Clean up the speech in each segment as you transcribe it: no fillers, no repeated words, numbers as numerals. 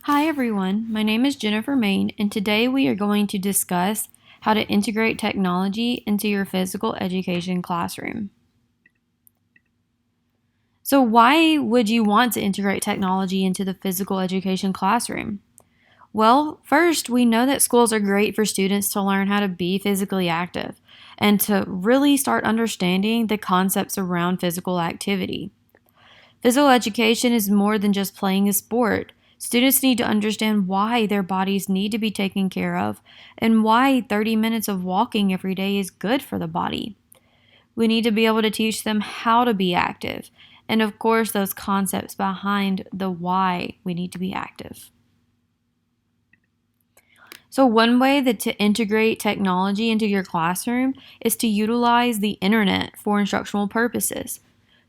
Hi everyone, my name is Jennifer Main, and today we are going to discuss how to integrate technology into your physical education classroom. So, why would you want to integrate technology into the physical education classroom? Well, first, we know that schools are great for students to learn how to be physically active and to really start understanding the concepts around physical activity. Physical education is more than just playing a sport. Students need to understand why their bodies need to be taken care of and why 30 minutes of walking every day is good for the body. We need to be able to teach them how to be active and, of course, those concepts behind the why we need to be active. So, one way that to integrate technology into your classroom is to utilize the internet for instructional purposes.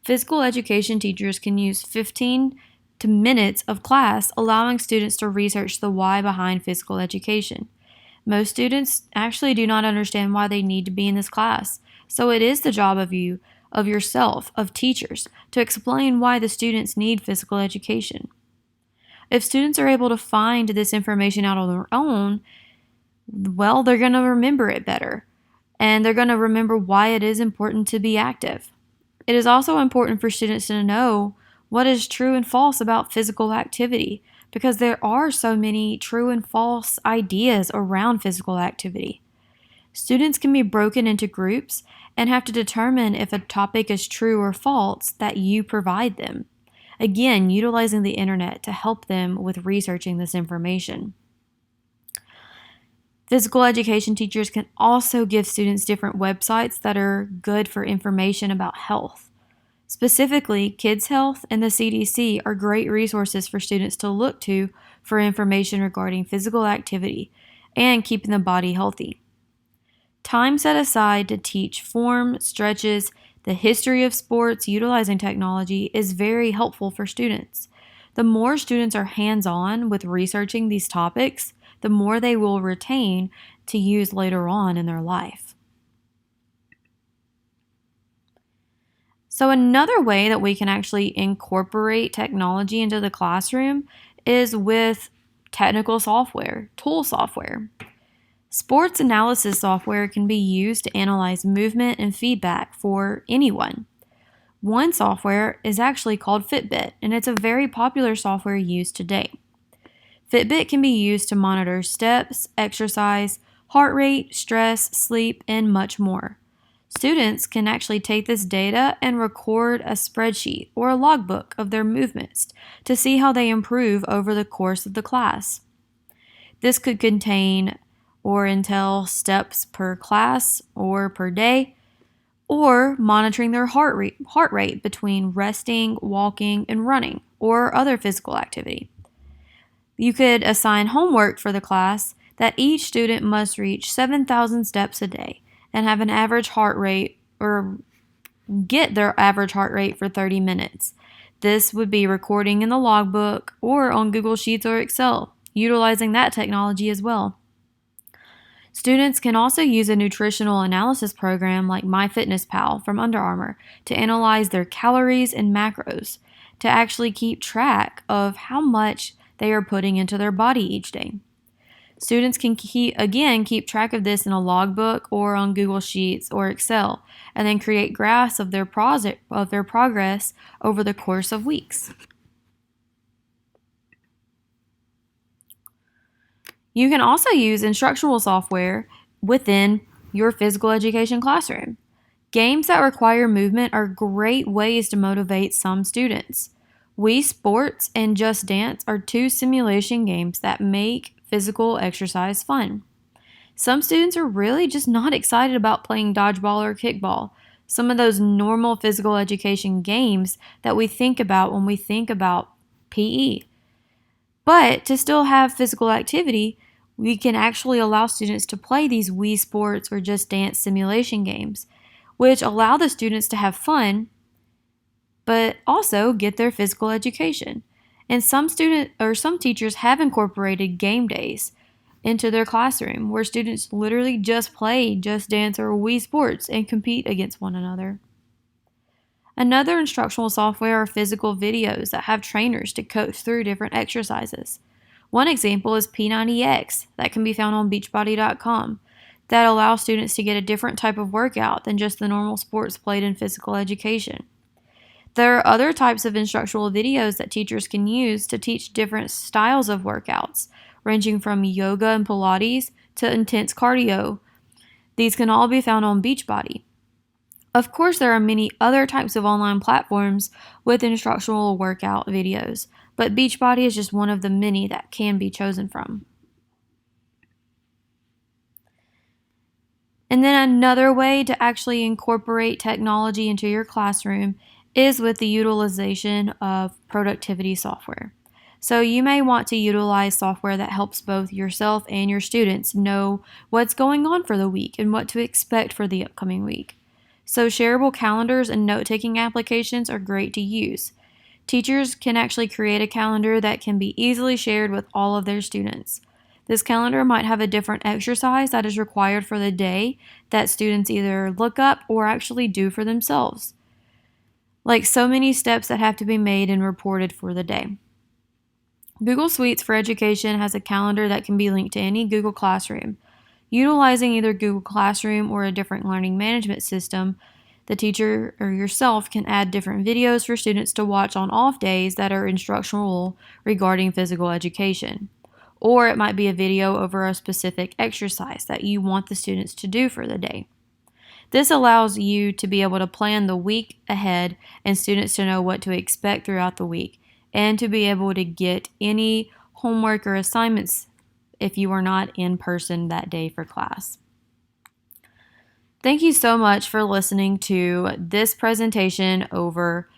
Physical education teachers can use 15 to minutes of class, allowing students to research the why behind physical education. Most students actually do not understand why they need to be in this class, so it is the job of yourself, of teachers, to explain why the students need physical education. If students are able to find this information out on their own, well, they're going to remember it better, and they're going to remember why it is important to be active. It is also important for students to know what is true and false about physical activity because there are so many true and false ideas around physical activity. Students can be broken into groups and have to determine if a topic is true or false that you provide them. Again, utilizing the internet to help them with researching this information. Physical education teachers can also give students different websites that are good for information about health. Specifically, Kids Health and the CDC are great resources for students to look to for information regarding physical activity and keeping the body healthy. Time set aside to teach form, stretches, the history of sports utilizing technology is very helpful for students. The more students are hands-on with researching these topics, the more they will retain to use later on in their life. So, another way that we can actually incorporate technology into the classroom is with technical software, tool software. Sports analysis software can be used to analyze movement and feedback for anyone. One software is actually called Fitbit, and it's a very popular software used today. Fitbit can be used to monitor steps, exercise, heart rate, stress, sleep, and much more. Students can actually take this data and record a spreadsheet or a logbook of their movements to see how they improve over the course of the class. This could contain or entail steps per class or per day, or monitoring their heart rate between resting, walking, and running, or other physical activity. You could assign homework for the class that each student must reach 7,000 steps a day and have an average heart rate or get their average heart rate for 30 minutes. This would be recording in the logbook or on Google Sheets or Excel, utilizing that technology as well. Students can also use a nutritional analysis program like MyFitnessPal from Under Armour to analyze their calories and macros to actually keep track of how much they are putting into their body each day. Students can keep track of this in a logbook or on Google Sheets or Excel, and then create graphs of their progress over the course of weeks. You can also use instructional software within your physical education classroom. Games that require movement are great ways to motivate some students. Wii Sports and Just Dance are two simulation games that make physical exercise fun. Some students are really just not excited about playing dodgeball or kickball, some of those normal physical education games that we think about when we think about PE. But to still have physical activity, we can actually allow students to play these Wii Sports or Just Dance simulation games, which allow the students to have fun, but also get their physical education. And some teachers have incorporated game days into their classroom where students literally just play Just Dance or Wii Sports and compete against one another. Another instructional software are physical videos that have trainers to coach through different exercises. One example is P90X that can be found on Beachbody.com that allows students to get a different type of workout than just the normal sports played in physical education. There are other types of instructional videos that teachers can use to teach different styles of workouts, ranging from yoga and Pilates to intense cardio. These can all be found on Beachbody. Of course, there are many other types of online platforms with instructional workout videos, but Beachbody is just one of the many that can be chosen from. And then another way to actually incorporate technology into your classroom is with the utilization of productivity software. So you may want to utilize software that helps both yourself and your students know what's going on for the week and what to expect for the upcoming week. So shareable calendars and note-taking applications are great to use. Teachers can actually create a calendar that can be easily shared with all of their students. This calendar might have a different exercise that is required for the day that students either look up or actually do for themselves, like so many steps that have to be made and reported for the day. Google Suites for Education has a calendar that can be linked to any Google Classroom. Utilizing either Google Classroom or a different learning management system, the teacher or yourself can add different videos for students to watch on off days that are instructional regarding physical education. Or it might be a video over a specific exercise that you want the students to do for the day. This allows you to be able to plan the week ahead and students to know what to expect throughout the week and to be able to get any homework or assignments if you are not in person that day for class. Thank you so much for listening to this presentation over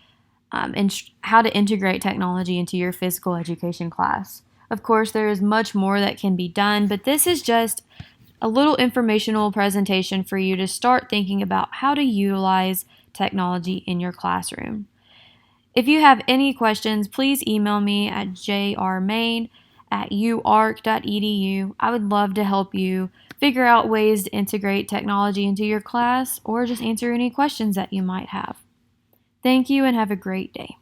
how to integrate technology into your physical education class. Of course, there is much more that can be done, but this is just a little informational presentation for you to start thinking about how to utilize technology in your classroom. If you have any questions, please email me at jrmain@uark.edu. I would love to help you figure out ways to integrate technology into your class or just answer any questions that you might have. Thank you and have a great day.